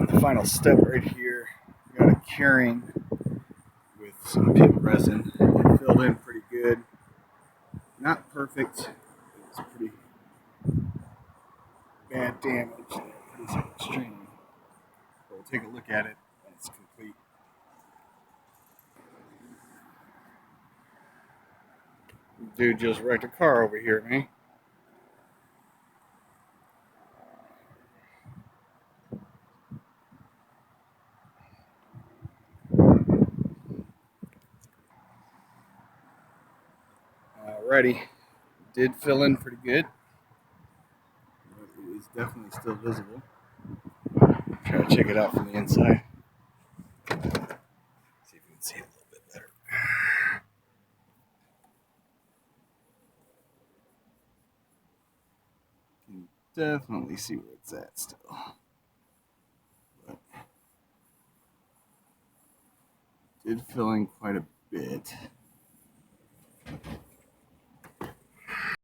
the final step right here. Got a curing with some pit resin. It filled in pretty good. Not perfect. It's pretty bad damage. Pretty extreme. But we'll take a look at it when it's complete. Dude just wrecked a car over here, man. Alrighty. Did fill in pretty good. It is definitely still visible. Try to check it out from the inside. See if you can see it a little bit better. You can definitely see where it's at still. But did fill in quite a bit.